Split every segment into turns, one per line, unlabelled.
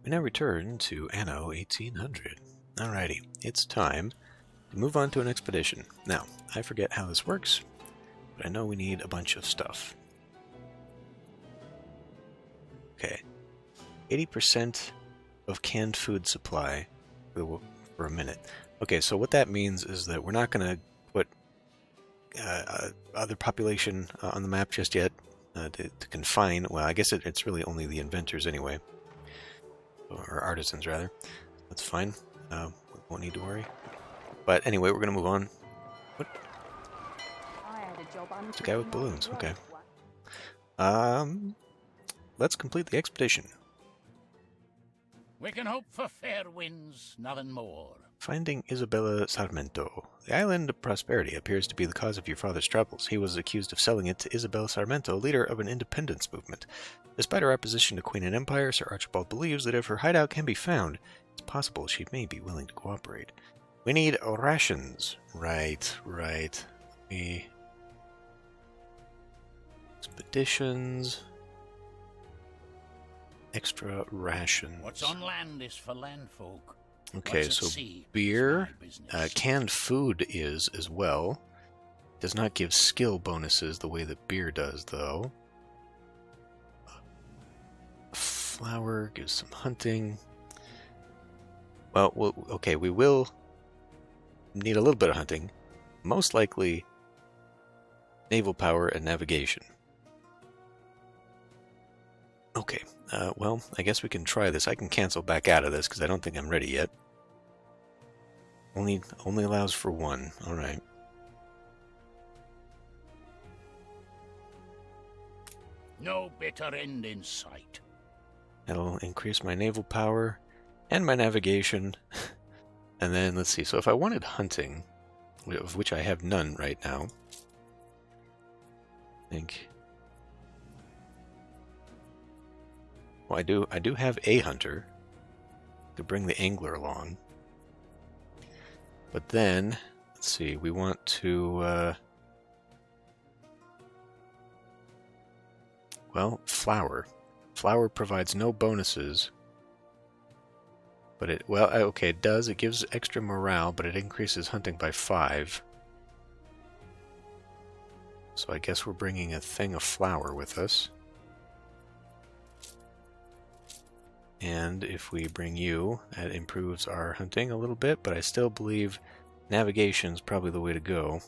We now return to Anno 1800. Alrighty, it's time to move on to an expedition. Now, I forget how this works, but I know we need a bunch of stuff. Okay, 80% of canned food supply for a minute. Okay, so what that means is that we're not going to put other population on the map just yet to confine. Well, I guess it's really only the inventors anyway, or artisans rather. That's fine. We won't need to worry. But anyway, we're going to move on. What? It's a guy with balloons. Okay. Let's complete the expedition.
We can hope for fair winds, nothing more.
Finding Isabella Sarmento. The island of Prosperity appears to be the cause of your father's troubles. He was accused of selling it to Isabella Sarmento, leader of an independence movement. Despite her opposition to Queen and Empire, Sir Archibald believes that if her hideout can be found, it's possible she may be willing to cooperate. We need rations. Right. Expeditions. Extra rations.
What's on land is for landfolk.
Okay, so beer, canned food is as well. Does not give skill bonuses the way that beer does, though. Flour gives some hunting. Well, okay, we will need a little bit of hunting. Most likely, naval power and navigation. Okay, well, I guess we can try this. I can cancel back out of this because I don't think I'm ready yet. Only allows for one. All right.
No better end in sight.
That'll increase my naval power and my navigation. And then, let's see. So if I wanted hunting, of which I have none right now, I think... Well, I do have a hunter to bring the angler along. But then, let's see, we want to, well, flour. Flour provides no bonuses. But it does. It gives extra morale, but it increases hunting by 5. So I guess we're bringing a thing of flour with us. And if we bring you, that improves our hunting a little bit, but I still believe navigation is probably the way to go.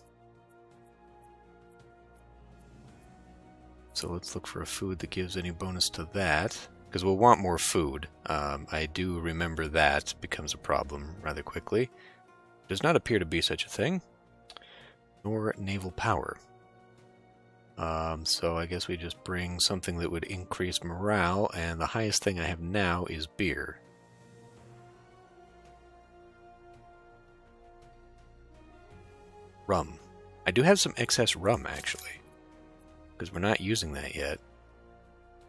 So let's look for a food that gives any bonus to that, because we'll want more food. I do remember that becomes a problem rather quickly. Does not appear to be such a thing, nor naval power. So I guess we just bring something that would increase morale, and the highest thing I have now is beer. Rum. I do have some excess rum, actually, because we're not using that yet.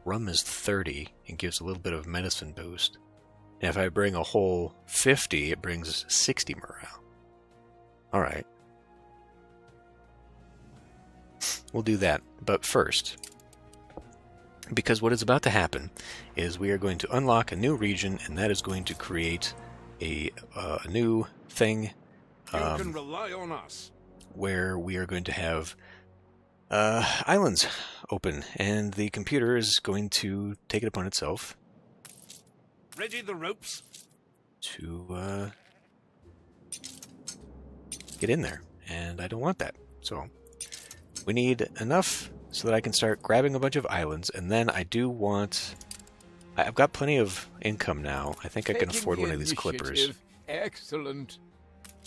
Rum is 30 and gives a little bit of medicine boost. And if I bring a whole 50, it brings 60 morale. Alright. We'll do that, but first, because what is about to happen is we are going to unlock a new region, and that is going to create a new thing.
You can rely on us.
Where we are going to have islands open, and the computer is going to take it upon itself.
Ready the ropes?
To get in there, and I don't want that, so... We need enough so that I can start grabbing a bunch of islands, and then I do want... I've got plenty of income now. I think I can afford one of these clippers.
Excellent.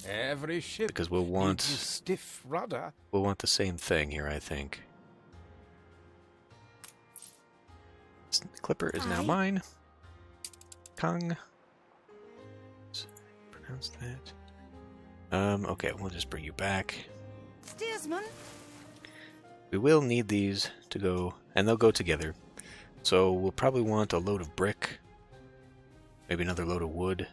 Every ship
because we'll want
needs a stiff rudder.
We'll want the same thing here, I think. The clipper is now mine. Kong. Pronounce that. Okay, we'll just bring you back.
Steersman.
We will need these to go, and they'll go together. So we'll probably want a load of brick, maybe another load of wood,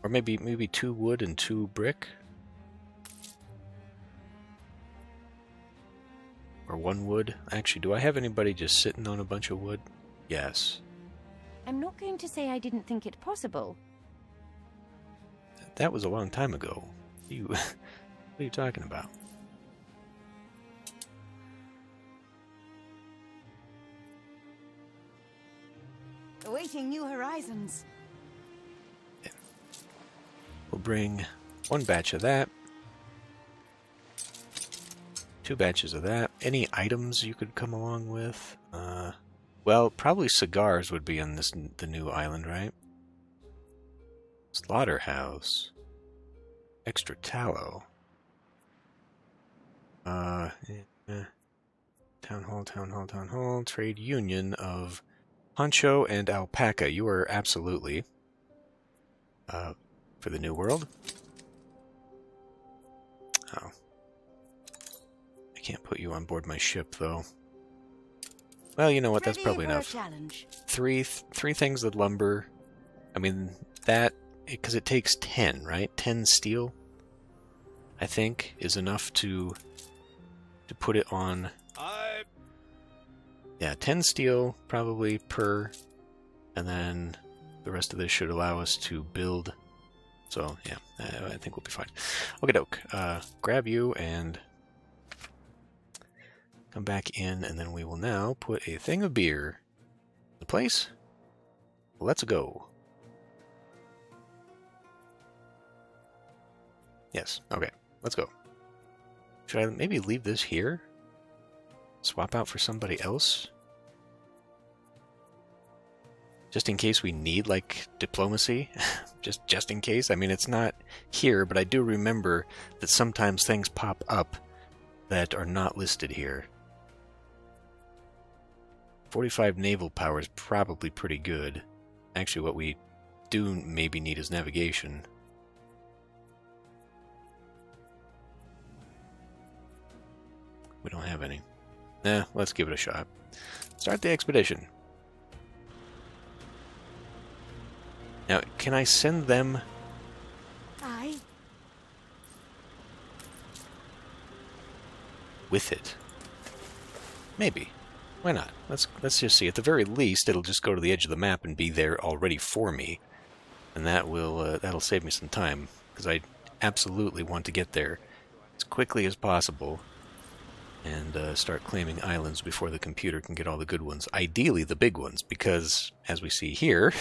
or maybe 2 wood and 2 brick, or 1 wood. Actually, do I have anybody just sitting on a bunch of wood? Yes.
I'm not going to say I didn't think it possible.
That was a long time ago. You, what are you talking about?
Awaiting new horizons.
We'll bring 1 batch of that. 2 batches of that. Any items you could come along with? Well, probably cigars would be on the new island, right? Slaughterhouse. Extra tallow. Town hall. Trade union of Poncho and Alpaca. You are absolutely for the New World. Oh. I can't put you on board my ship, though. Well, you know what? That's probably enough. Three things of lumber. I mean, that... Because it takes 10, right? 10 steel, I think, is enough to put it on... Yeah, 10 steel, probably, per... And then the rest of this should allow us to build... So, yeah, I think we'll be fine. Okay, doke. Grab you and come back in, and then we will now put a thing of beer in the place. Let's go. Yes, okay, let's go. Should I maybe leave this here? Swap out for somebody else? Just in case we need, like, diplomacy? just in case? I mean, it's not here, but I do remember that sometimes things pop up that are not listed here. 45 naval power is probably pretty good. Actually, what we do maybe need is navigation. We don't have any. Let's give it a shot. Start the expedition. Now, can I send them...
Aye.
with it? Maybe. Why not? Let's just see. At the very least, it'll just go to the edge of the map and be there already for me. And that will that'll save me some time, because I absolutely want to get there as quickly as possible and start claiming islands before the computer can get all the good ones. Ideally the big ones, because, as we see here,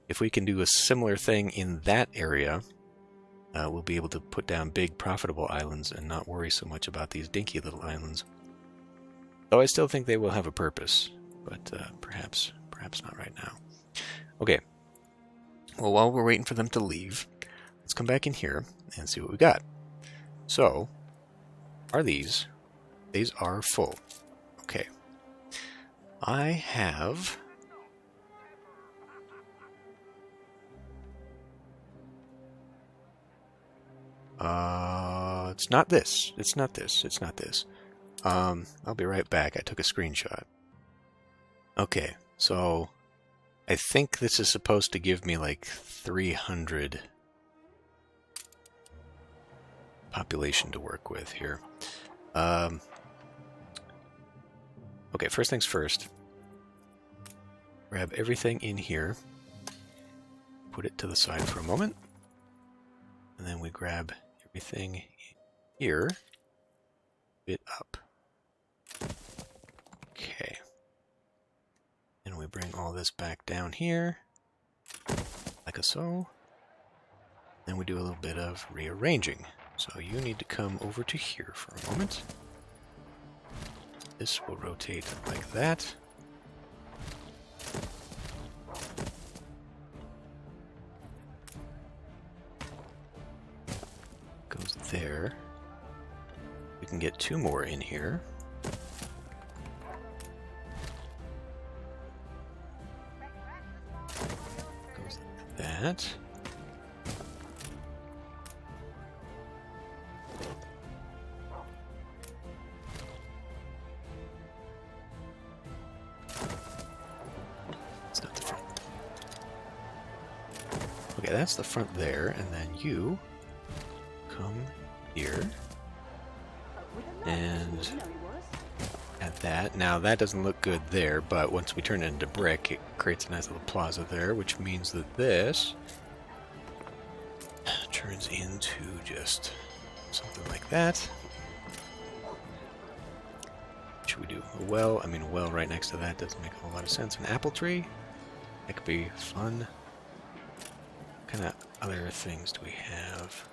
if we can do a similar thing in that area, we'll be able to put down big, profitable islands and not worry so much about these dinky little islands. Though I still think they will have a purpose, but perhaps not right now. Okay. Well, while we're waiting for them to leave, let's come back in here and see what we got. So, are these? These are full. Okay. I have... it's not this. It's not this. It's not this. I'll be right back. I took a screenshot. Okay, so I think this is supposed to give me like 300 population to work with here. Okay, first things first. Grab everything in here. Put it to the side for a moment. And then we grab everything here. It up. Okay. And we bring all this back down here. Like so. Then we do a little bit of rearranging. So you need to come over to here for a moment. This will rotate like that. Goes there. We can get 2 more in here. Goes like that. It's not the front. Okay, that's the front there, and then you come here and add Got that. Now that doesn't look good there, but once we turn it into brick, it creates a nice little plaza there, which means that this turns into just something like that. Should we do a well? I mean, a well right next to that doesn't make a whole lot of sense. An apple tree? That could be fun. What kind of other things do we have?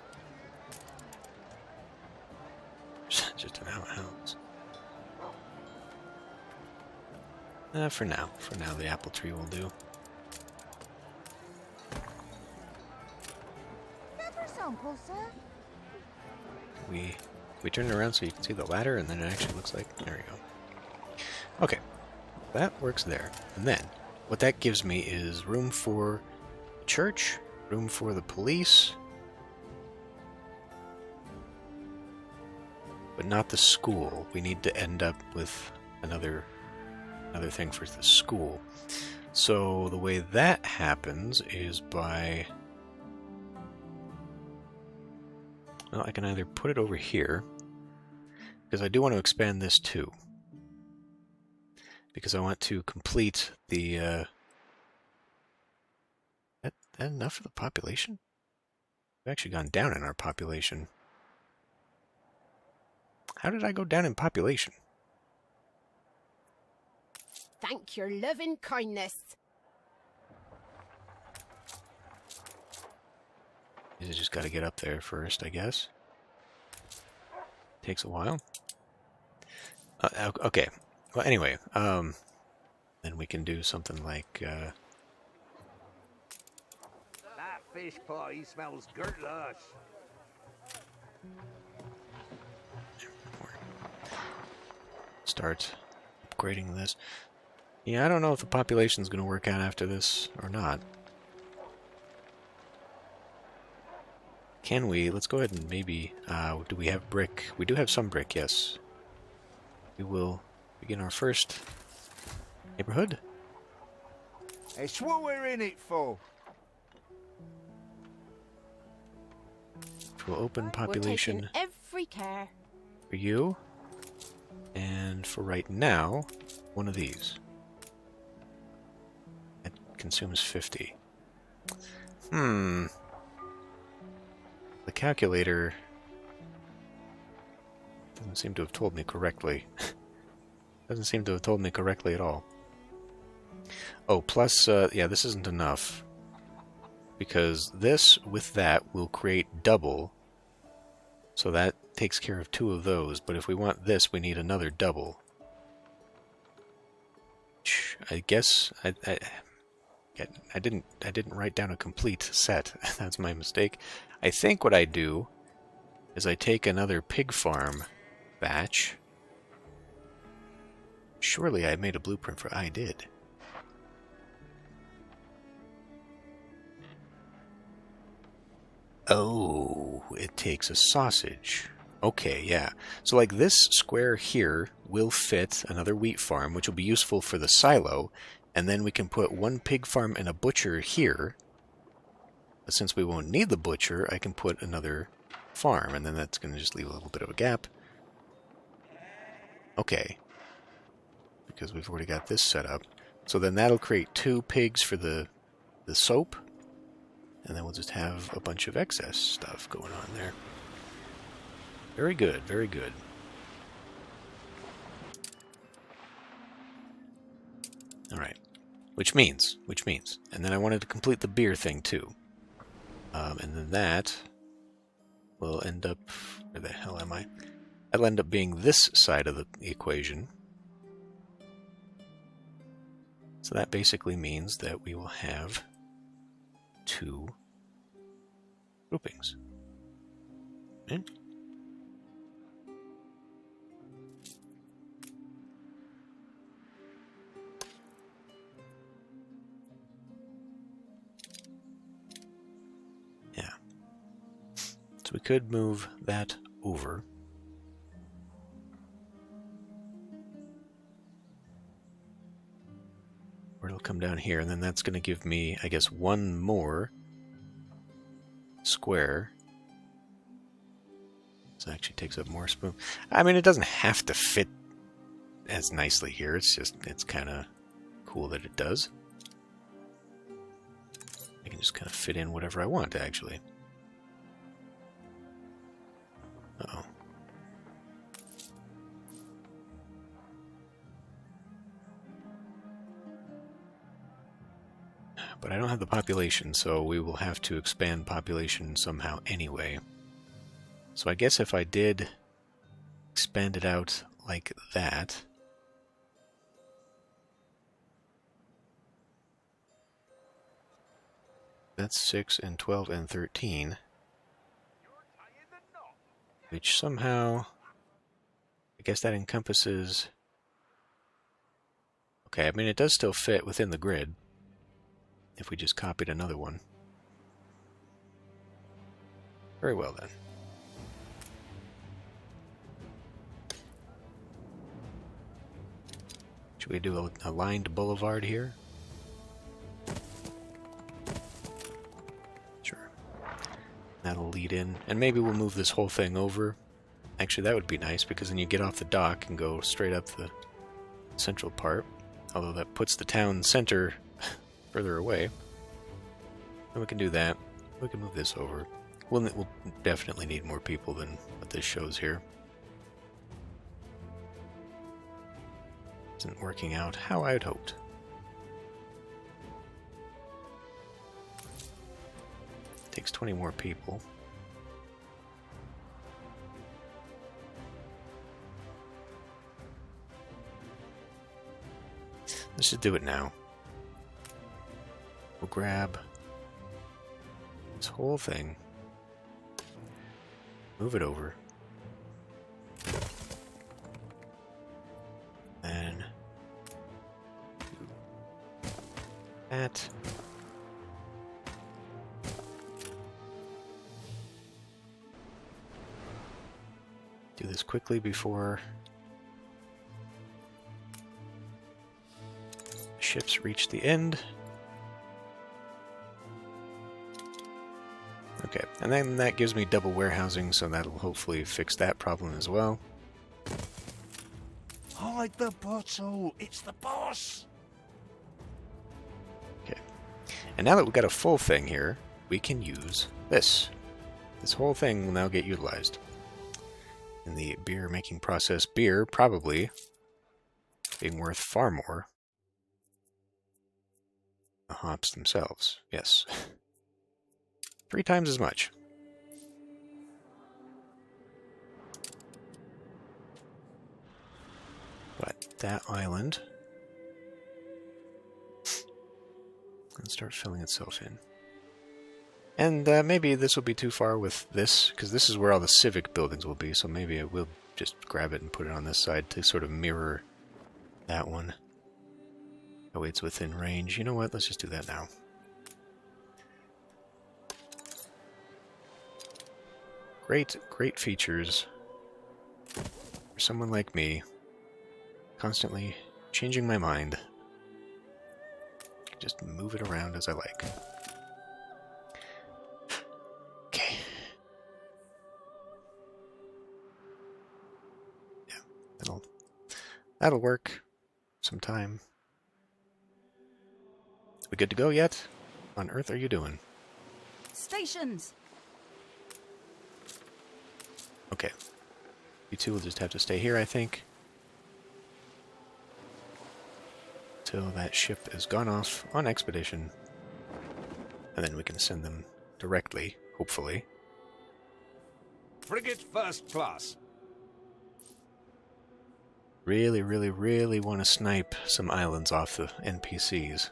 Just an outhouse. For now, the apple tree will do.
Another sample, sir.
We turn it around so you can see the ladder, and then it actually looks like... There we go. Okay, that works there. And then, what that gives me is room for church, room for the police, but not the school. We need to end up with another thing for the school. So the way that happens is by... Well, I can either put it over here, because I do want to expand this too. Because I want to complete the... That enough for the population? We've actually gone down in our population. How did I go down in population?
Thank your loving kindness.
You just got to get up there first, I guess. Takes a while. Okay. Well, anyway, then we can do something like...
That fish pie smells good-lush.
Start upgrading this. Yeah, I don't know if the population's going to work out after this or not. Can we? Let's go ahead and maybe... do we have brick? We do have some brick, yes. We will begin our first neighborhood.
It's what we're in it for.
Which will open
We're
population
taking every care.
for you. And for right now, one of these. It consumes 50. The calculator doesn't seem to have told me correctly. Doesn't seem to have told me correctly at all. Oh, plus, yeah, this isn't enough. Because this with that will create double. So that takes care of 2 of those. But if we want this, we need another double. I guess I didn't write down a complete set. That's my mistake. I think what I do is I take another pig farm batch. Surely I made a blueprint for... I did. Oh, it takes a sausage. Okay, yeah. So like this square here will fit another wheat farm, which will be useful for the silo, and then we can put 1 pig farm and a butcher here. But since we won't need the butcher, I can put another farm, and then that's going to just leave a little bit of a gap. Okay. Because we've already got this set up. So then that'll create 2 pigs for the soap, and then we'll just have a bunch of excess stuff going on there. Very good, very good. Alright. Which means, and then I wanted to complete the beer thing too. And then that will end up... Where the hell am I? That'll end up being this side of the equation. So that basically means that we will have 2 groupings. Okay. Yeah. So we could move that over. Or it'll come down here, and then that's going to give me, I guess, 1 more square. This actually takes up more spoon. I mean, it doesn't have to fit as nicely here. It's kind of cool that it does. I can just kind of fit in whatever I want, actually. Uh-oh. But I don't have the population, so we will have to expand population somehow anyway. So I guess if I did expand it out like that... That's 6 and 12 and 13. Which somehow... I guess that encompasses... Okay, I mean it does still fit within the grid. If we just copied another one. Very well then. Should we do a lined boulevard here? Sure. That'll lead in. And maybe we'll move this whole thing over. Actually, that would be nice, because then you get off the dock and go straight up the central part. Although that puts the town center further away. And we can do that. We can move this over. We'll definitely need more people than what this shows here. Isn't working out how I had hoped. Takes 20 more people. Let's just do it now. We'll grab this whole thing, move it over, and do that. Do this quickly before ships reach the end. Okay, and then that gives me double warehousing, so that'll hopefully fix that problem as well.
Hide the bottle! It's the boss!
Okay, and now that we've got a full thing here, we can use this. This whole thing will now get utilized. In the beer making process, beer probably being worth far more than the hops themselves. Yes. 3 times as much. But that island can start filling itself in. And maybe this will be too far with this, because this is where all the civic buildings will be, so maybe I will just grab it and put it on this side to sort of mirror that one. Oh, it's within range. You know what? Let's just do that now. Great features for someone like me, constantly changing my mind. Just move it around as I like. Okay. Yeah, that'll work sometime. We good to go yet? What on earth are you doing?
Stations!
Okay. You two will just have to stay here, I think. Till that ship has gone off on expedition. And then we can send them directly, hopefully.
Frigate first class.
Really, really, really want to snipe some islands off the NPCs.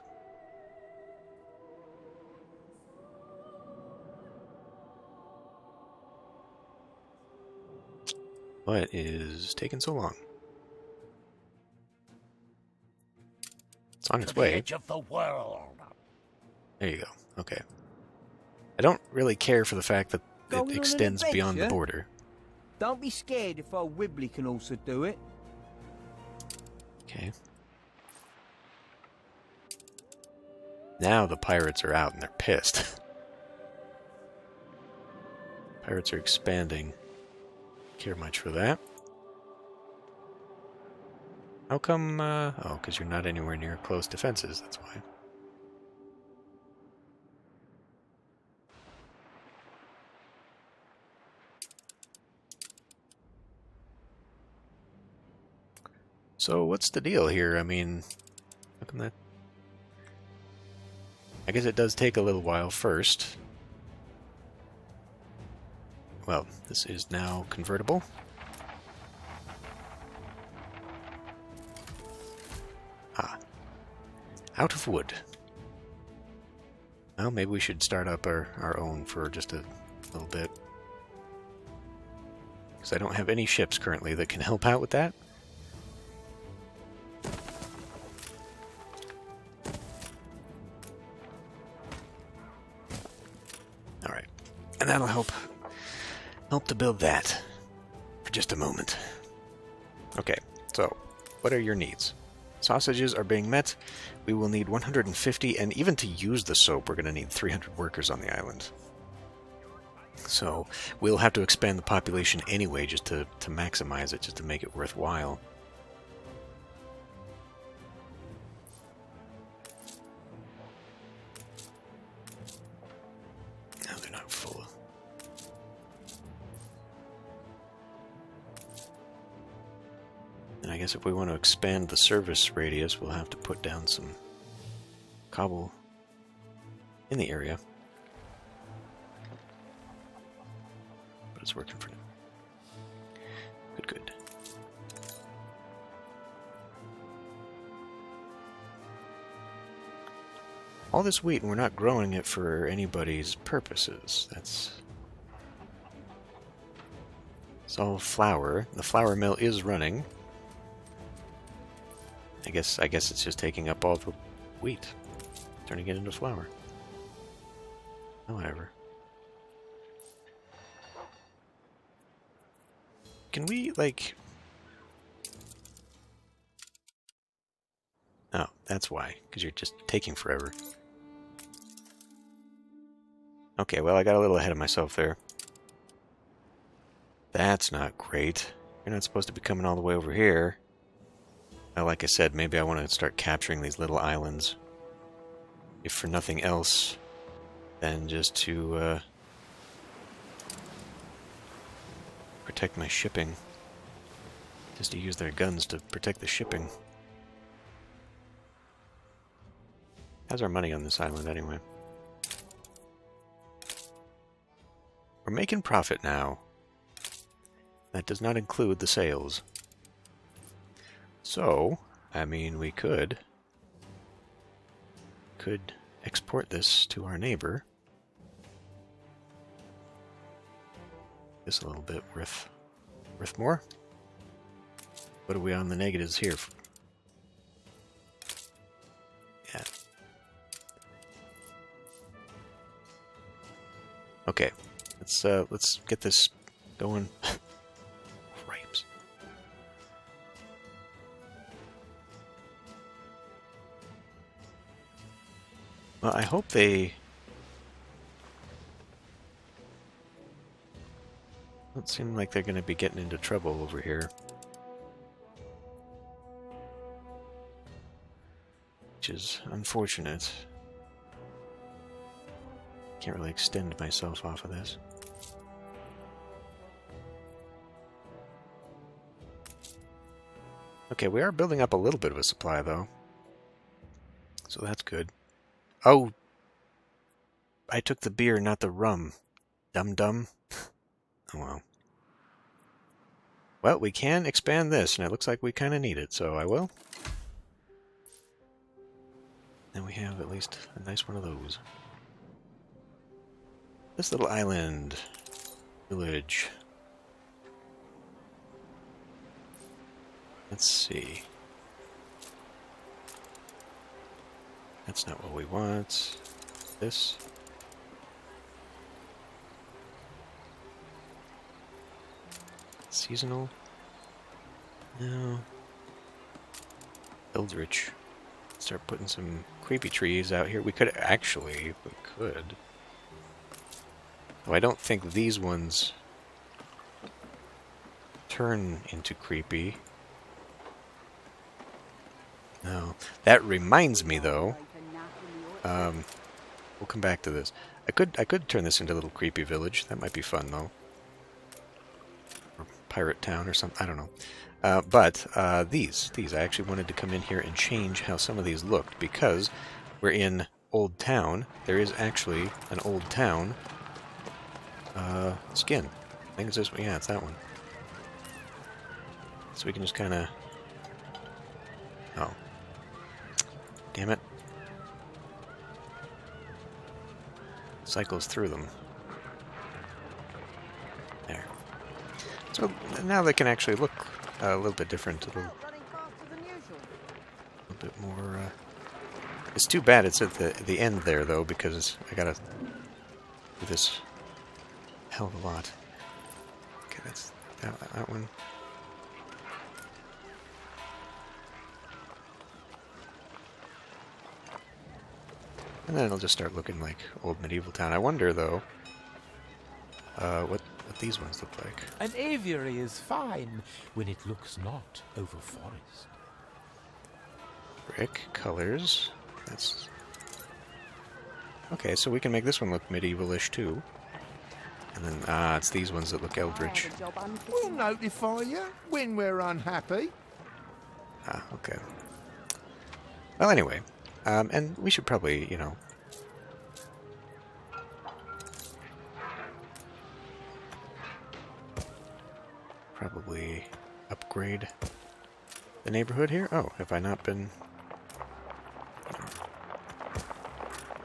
What is taking so long? It's on its
To the
way.
edge of the world.
There you go. Okay. I don't really care for the fact that
Going on
it
an
extends beyond the
adventure?
border.
Don't be scared if old Wibbly can also do it.
Okay. Now the pirates are out and they're pissed. Pirates are expanding. Care much for that. How come, oh, because you're not anywhere near close defenses, that's why. So, what's the deal here? I mean, how come that... I guess it does take a little while first. Well, this is now convertible. Ah. Out of wood. Well, maybe we should start up our own for just a little bit. Because I don't have any ships currently that can help out with that. Alright. And that'll help to build that for just a moment. Okay, so what are your needs? Sausages are being met. We will need 150, and even to use the soap, we're going to need 300 workers on the island. So we'll have to expand the population anyway, just to maximize it, just to make it worthwhile. No, they're not full. And I guess if we want to expand the service radius, we'll have to put down some cobble in the area. But it's working for now. Good, good. All this wheat, and we're not growing it for anybody's purposes. It's all flour. The flour mill is running. I guess it's just taking up all the wheat, turning it into flour. Oh, whatever. Can we, like... Oh, that's why, because you're just taking forever. Okay, well, I got a little ahead of myself there. That's not great. You're not supposed to be coming all the way over here. Well, like I said, maybe I want to start capturing these little islands. If for nothing else, than just to protect my shipping. Just to use their guns to protect the shipping. How's our money on this island anyway? We're making profit now. That does not include the sales. So, I mean, we could export this to our neighbor. This a little bit worth more. What are we on the negatives here? Yeah. Okay, let's get this going. Ripes. Well, I hope they don't seem like they're going to be getting into trouble over here. Which is unfortunate. Can't really extend myself off of this. Okay, we are building up a little bit of a supply, though. So that's good. Oh! I took the beer, not the rum. Dum-dum. Oh well. Well, we can expand this, and it looks like we kind of need it, so I will. And we have at least a nice one of those. This little island village. Let's see. That's not what we want. This. Seasonal. No. Eldritch. Start putting some creepy trees out here. We could actually, we could. Though I don't think these ones turn into creepy. No. That reminds me, though. We'll come back to this. I could turn this into a little creepy village. That might be fun, though. Or pirate town or something. I don't know. But these, I actually wanted to come in here and change how some of these looked, because we're in Old Town. There is actually an Old Town skin. I think it's this one. Yeah, it's that one. So we can just kind of... Oh. Damn it. Cycles through them. There. So now they can actually look a little bit different. A little bit more... It's too bad it's at the end there, though, because I gotta do this hell of a lot. Okay, that's that one. And then it'll just start looking like old medieval town. I wonder, though, what these ones look like.
An aviary is fine when it looks not over forest.
Brick, colors. That's... Okay, so we can make this one look medieval-ish, too. And then, it's these ones that look eldritch.
We'll notify you when we're unhappy.
Ah, okay. Well, anyway. And we should probably, you know... Probably upgrade the neighborhood here. Oh, have I not been...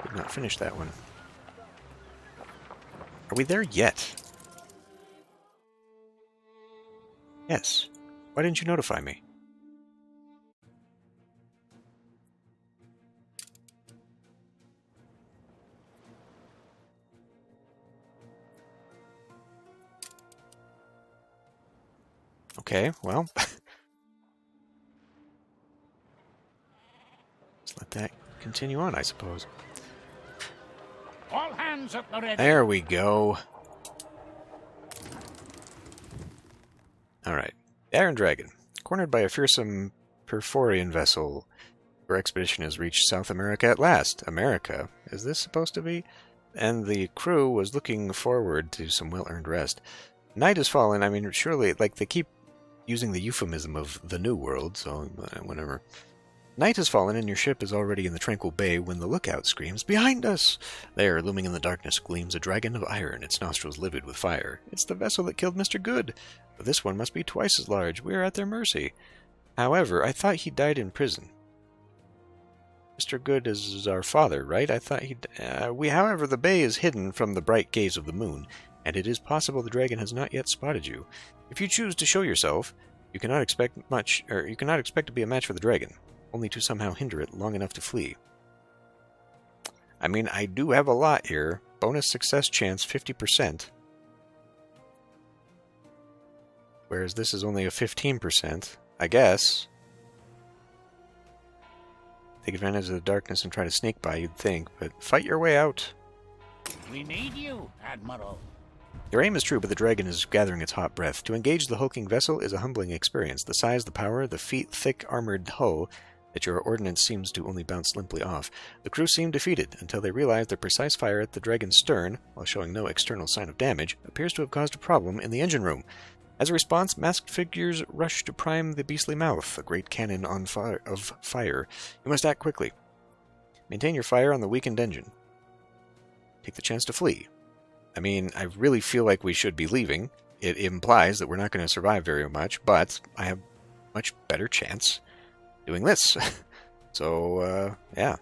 Did not finish that one. Are we there yet? Yes. Why didn't you notify me? Okay, well. Let's let that continue on, I suppose.
All hands at the ready.
There we go. Alright. The Iron Dragon. Cornered by a fearsome Perforian vessel, your expedition has reached South America at last. America? Is this supposed to be? And the crew was looking forward to some well-earned rest. Night has fallen. I mean, surely, like, they keep using the euphemism of the New World, so whatever. Night has fallen and your ship is already in the tranquil bay when the lookout screams, "Behind us!" There, looming in the darkness, gleams a dragon of iron, its nostrils livid with fire. It's the vessel that killed Mr. Good, but this one must be twice as large. We are at their mercy. However, I thought he died in prison. Mr. Good is our father, right? I thought however, the bay is hidden from the bright gaze of the moon, and it is possible the dragon has not yet spotted you. If you choose to show yourself, you cannot expect to be a match for the dragon, only to somehow hinder it long enough to flee. I mean, I do have a lot here. Bonus success chance 50%. Whereas this is only a 15%, I guess. Take advantage of the darkness and try to sneak by, you'd think, but fight your way out.
We need you, Admiral.
Your aim is true, but the dragon is gathering its hot breath. To engage the hulking vessel is a humbling experience. The size, the power, the thick armored hull, that your ordnance seems to only bounce limply off. The crew seem defeated, until they realize their precise fire at the dragon's stern, while showing no external sign of damage, appears to have caused a problem in the engine room. As a response, masked figures rush to prime the beastly mouth, a great cannon of fire. You must act quickly. Maintain your fire on the weakened engine. Take the chance to flee. I mean, I really feel like we should be leaving. It implies that we're not going to survive very much, but I have much better chance doing this. So, yeah.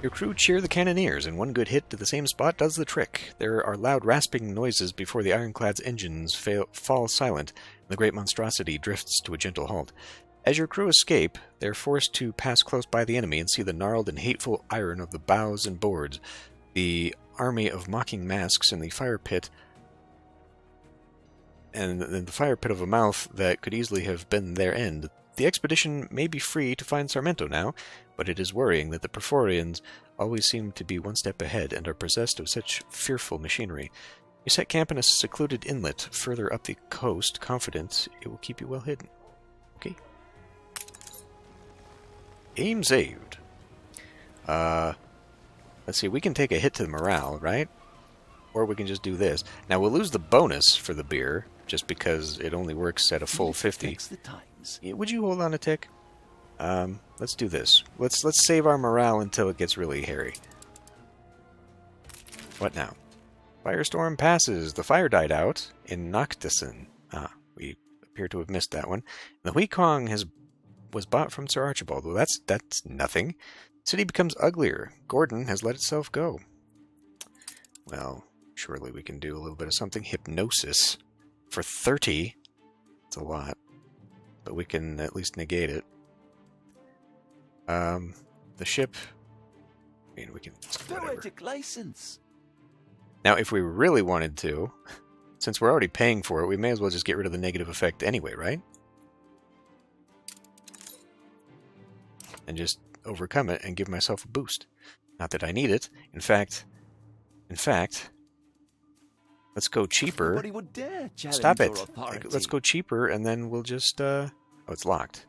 Your crew cheer the cannoneers, and one good hit to the same spot does the trick. There are loud rasping noises before the ironclad's engines fall silent, and the great monstrosity drifts to a gentle halt. As your crew escape, they're forced to pass close by the enemy and see the gnarled and hateful iron of the bows and boards, the army of mocking masks in the fire pit, and the fire pit of a mouth that could easily have been their end. The expedition may be free to find Sarmento now, but it is worrying that the Perforians always seem to be one step ahead and are possessed of such fearful machinery. You set camp in a secluded inlet further up the coast, confident it will keep you well hidden. Okay. Game saved. Let's see, we can take a hit to the morale, right? Or we can just do this. Now, we'll lose the bonus for the beer, just because it only works at a full 50.
The times.
Yeah, would you hold on a tick? Let's do this. Let's save our morale until it gets really hairy. What now? Firestorm passes. The fire died out in Noctison. Ah, we appear to have missed that one. The Huikong was bought from Sir Archibald. Well, that's nothing. City becomes uglier. Gordon has let itself go. Well, surely we can do a little bit of something. Hypnosis. For 30. It's a lot. But we can at least negate it. The ship... I mean, we can... whatever.
Poetic license.
Now, if we really wanted to, since we're already paying for it, we may as well just get rid of the negative effect anyway, right? And just overcome it and give myself a boost. Not that I need it. In fact, let's go cheaper.
Nobody would dare challenge
Stop
your
it.
authority.
Let's go cheaper, and then we'll just, oh, it's locked.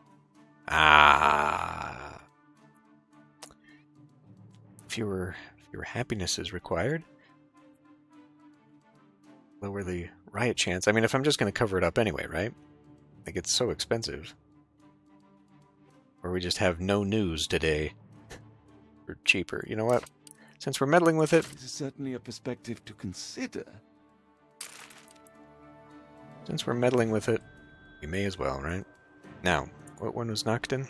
Ah. Fewer happiness is required. Lower the riot chance. I mean, if I'm just going to cover it up anyway, right? Like, it's so expensive. Or we just have no news today. For cheaper. You know what? Since we're meddling with it...
This is certainly a perspective to consider.
Since we're meddling with it, we may as well, right? Now, what one was Nocton?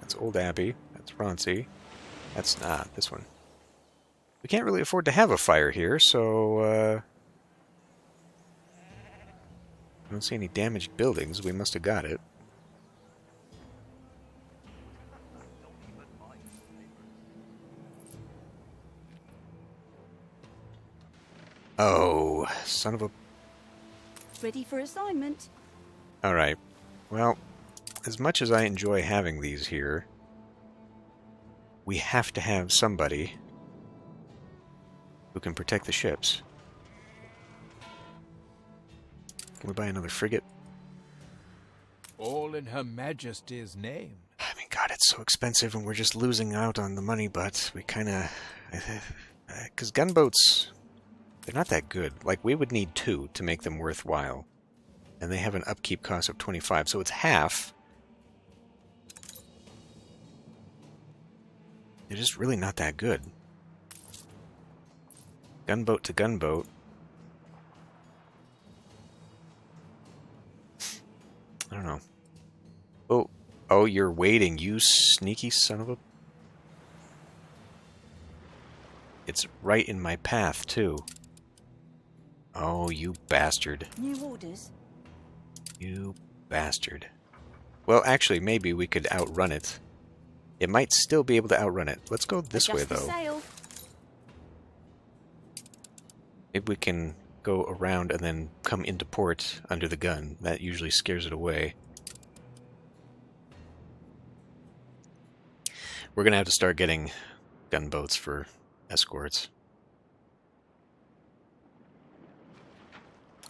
That's Old Abbey. That's Ronsey. That's... this one. We can't really afford to have a fire here, so, I don't see any damaged buildings. We must have got it. Oh, son of a...
Ready for assignment.
Alright. Well, as much as I enjoy having these here, we have to have somebody who can protect the ships. Can we buy another frigate?
All in Her Majesty's name.
I mean, God, it's so expensive and we're just losing out on the money, but we kind of... Because gunboats, they're not that good. Like, we would need 2 to make them worthwhile. And they have an upkeep cost of 25, so it's half. They're just really not that good. Gunboat to gunboat. I don't know. Oh, you're waiting, you sneaky son of a... It's right in my path, too. Oh, you bastard.
New orders.
You bastard. Well, actually, maybe we could outrun it. It might still be able to outrun it. Let's go this way,
Adjust the
though.
sail.
Maybe we can go around and then come into port under the gun. That usually scares it away. We're going to have to start getting gunboats for escorts.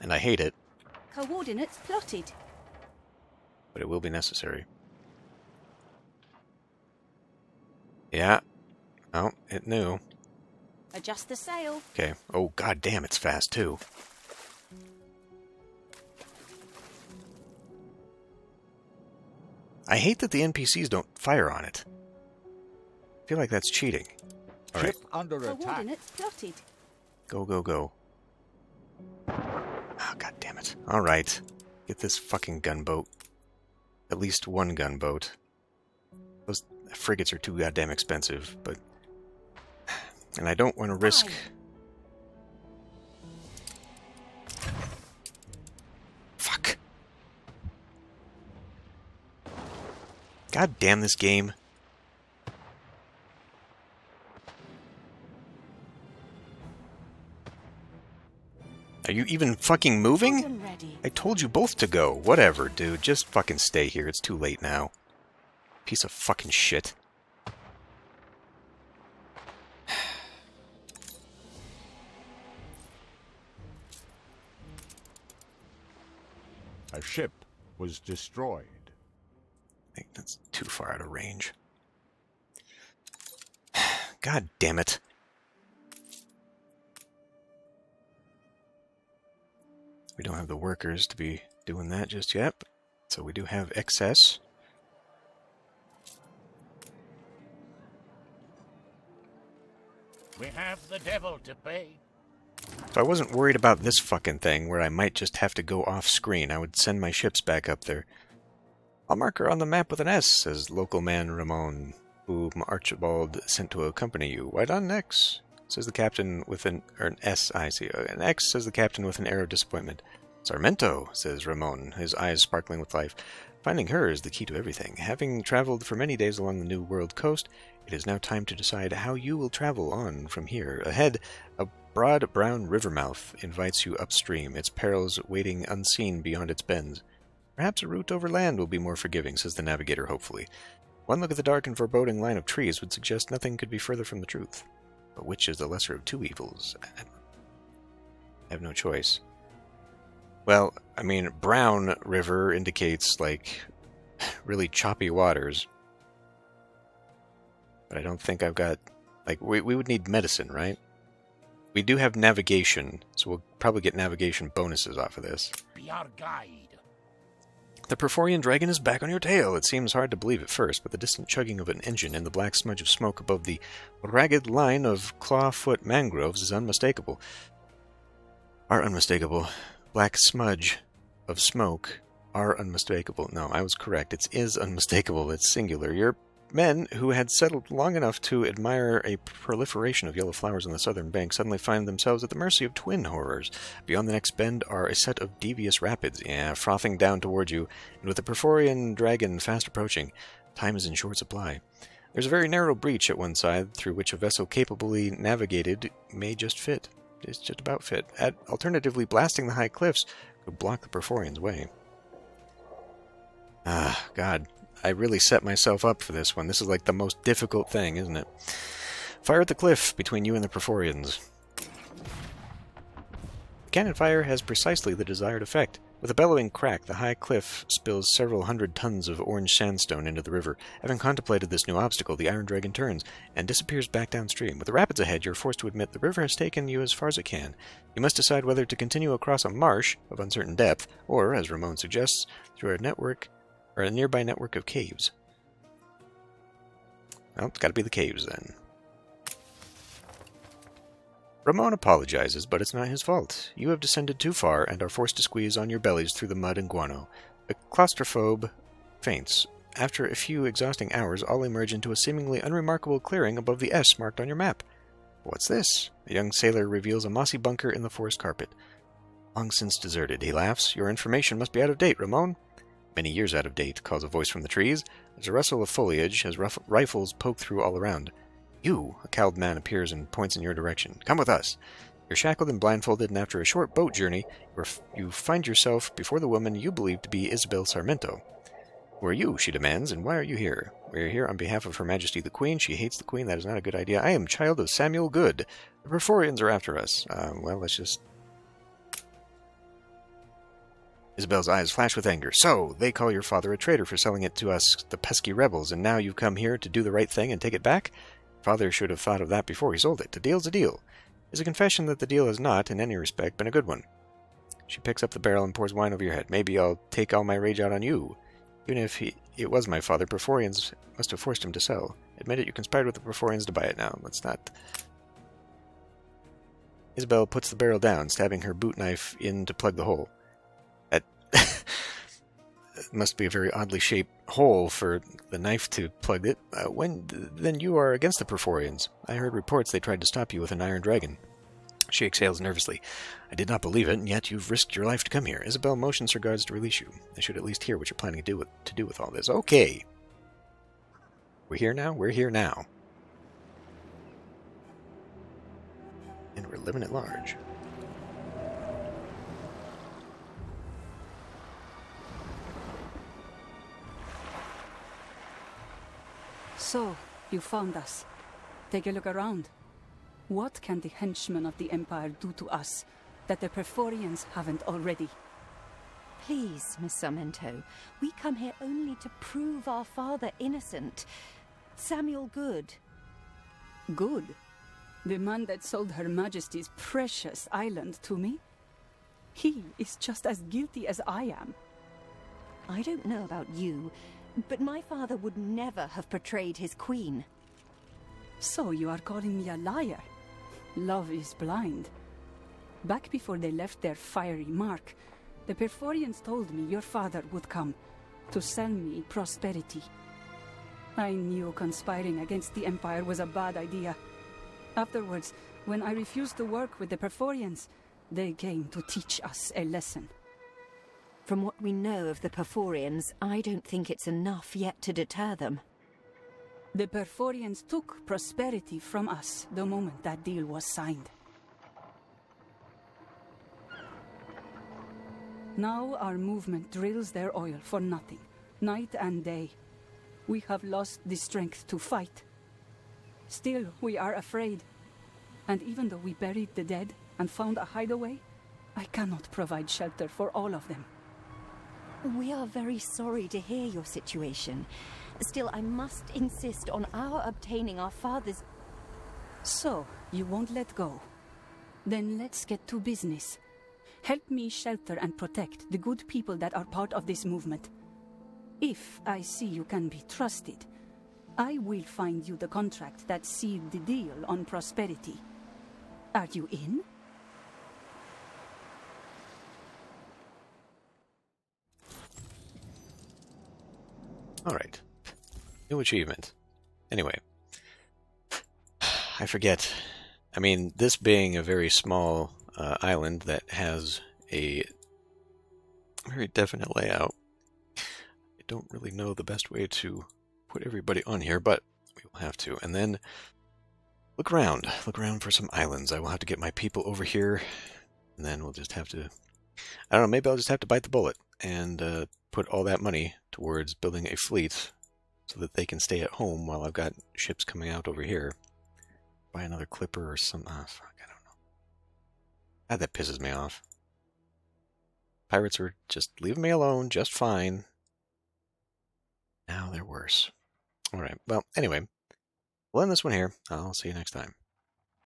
And I hate it,
Coordinates plotted.
but it will be necessary. Yeah. Oh, it knew.
Adjust the sail.
Okay. Oh, god damn, it's fast, too. I hate that the NPCs don't fire on it. I feel like that's cheating. Alright.
Ship under attack.
Coordinates plotted.
Go, go, go. Oh, god damn it. Alright. Get this fucking gunboat. At least one gunboat. Those frigates are too goddamn expensive, but... And I don't want to risk... Fuck. God damn this game. Are you even fucking moving?
Order ready.
I told you both to go. Whatever, dude. Just fucking stay here. It's too late now. Piece of fucking shit.
A ship was destroyed.
I think that's too far out of range. God damn it. We don't have the workers to be doing that just yet, so we do have excess.
We have the devil to pay.
If I wasn't worried about this fucking thing, where I might just have to go off-screen, I would send my ships back up there. I'll mark her on the map with an S, says local man Ramon, whom Archibald sent to accompany you. Why not an X? Says the captain with an S, I see. An X, says the captain with an air of disappointment. Sarmento, says Ramon, his eyes sparkling with life. Finding her is the key to everything. Having traveled for many days along the New World coast, it is now time to decide how you will travel on from here. Ahead, a broad brown river mouth invites you upstream, its perils waiting unseen beyond its bends. Perhaps a route over land will be more forgiving, says the navigator hopefully. One look at the dark and foreboding line of trees would suggest nothing could be further from the truth. But which is the lesser of two evils? I have no choice. Well, I mean, brown river indicates, like, really choppy waters. But I don't think I've got... Like, we would need medicine, right? We do have navigation, so we'll probably get navigation bonuses off of this.
Be our guide.
The Perforian dragon is back on your tail. It seems hard to believe at first, but the distant chugging of an engine and the black smudge of smoke above the ragged line of clawfoot mangroves is unmistakable. Are unmistakable. Black smudge of smoke are unmistakable. No, I was correct. It is unmistakable. It's singular. Your men, who had settled long enough to admire a proliferation of yellow flowers on the southern bank, suddenly find themselves at the mercy of twin horrors. Beyond the next bend are a set of devious rapids, frothing down toward you, and with the Perforian dragon fast approaching, time is in short supply. There's a very narrow breach at one side, through which a vessel capably navigated may just fit. It's just about fit. Alternatively, blasting the high cliffs could block the Perforians' way. Ah, God. I really set myself up for this one. This is like the most difficult thing, isn't it? Fire at the cliff between you and the Perforians. The cannon fire has precisely the desired effect. With a bellowing crack, the high cliff spills several hundred tons of orange sandstone into the river. Having contemplated this new obstacle, the Iron Dragon turns and disappears back downstream. With the rapids ahead, you're forced to admit the river has taken you as far as it can. You must decide whether to continue across a marsh of uncertain depth, or, as Ramon suggests, through a nearby network of caves. Well, it's got to be the caves, then. Ramon apologizes, but it's not his fault. You have descended too far and are forced to squeeze on your bellies through the mud and guano. The claustrophobe faints. After a few exhausting hours, all emerge into a seemingly unremarkable clearing above the S marked on your map. What's this? A young sailor reveals a mossy bunker in the forest carpet. Long since deserted, he laughs. Your information must be out of date, Ramon. Many years out of date, calls a voice from the trees. There's a rustle of foliage as rifles poke through all around. You, a cowled man, appears and points in your direction. Come with us. You're shackled and blindfolded, and after a short boat journey, you find yourself before the woman you believe to be Isabel Sarmento. Who are you, she demands, and why are you here? We are here on behalf of Her Majesty the Queen. She hates the Queen. That is not a good idea. I am child of Samuel Good. The Perforians are after us. Well, let's just... Isabel's eyes flash with anger. So, they call your father a traitor for selling it to us, the pesky rebels, and now you've come here to do the right thing and take it back? Father should have thought of that before he sold it. A deal's a deal. It's a confession that the deal has not, in any respect, been a good one. She picks up the barrel and pours wine over your head. Maybe I'll take all my rage out on you. Even if it was my father, Perforians must have forced him to sell. Admit it, you conspired with the Perforians to buy it now. Let's not... Isabel puts the barrel down, stabbing her boot knife in to plug the hole. That must be a very oddly shaped hole for the knife to plug it. Then you are against the Perforians. I heard reports they tried to stop you with an iron dragon. She exhales nervously. I did not believe it, and yet you've risked your life to come here. Isabel motions her guards to release you. I should at least hear what you're planning to do with all this. Okay. We're here now? We're here now. And we're living at large.
So, you found us. Take a look around. What can the henchmen of the Empire do to us that the Perforians haven't already?
Please, Miss Sarmento, we come here only to prove our father innocent. Samuel Good.
Good. The man that sold Her Majesty's precious island to me? He is just as guilty as I am.
I don't know about you, but my father would never have betrayed his queen.
So you are calling me a liar? Love is blind. Back before they left their fiery mark, the Perforians told me your father would come to sell me prosperity. I knew conspiring against the Empire was a bad idea. Afterwards, when I refused to work with the Perforians, they came to teach us a lesson.
From what we know of the Perforians, I don't think it's enough yet to deter them.
The Perforians took prosperity from us the moment that deal was signed. Now our movement drills their oil for nothing, night and day. We have lost the strength to fight. Still, we are afraid. And even though we buried the dead and found a hideaway, I cannot provide shelter for all of them.
We are very sorry to hear your situation. Still, I must insist on our obtaining our father's...
So, you won't let go? Then let's get to business. Help me shelter and protect the good people that are part of this movement. If I see you can be trusted, I will find you the contract that sealed the deal on prosperity. Are you in?
Alright. New achievement. Anyway. I forget. I mean, this being a very small island that has a very definite layout, I don't really know the best way to put everybody on here, but we will have to. And then look around. Look around for some islands. I will have to get my people over here, and then we'll just have to... I don't know, maybe I'll just have to bite the bullet and put all that money towards building a fleet so that they can stay at home while I've got ships coming out over here. Buy another clipper or some... Ah, fuck, I don't know. Ah, that pisses me off. Pirates were just leaving me alone just fine. Now they're worse. Alright, well, anyway, we'll end this one here. I'll see you next time.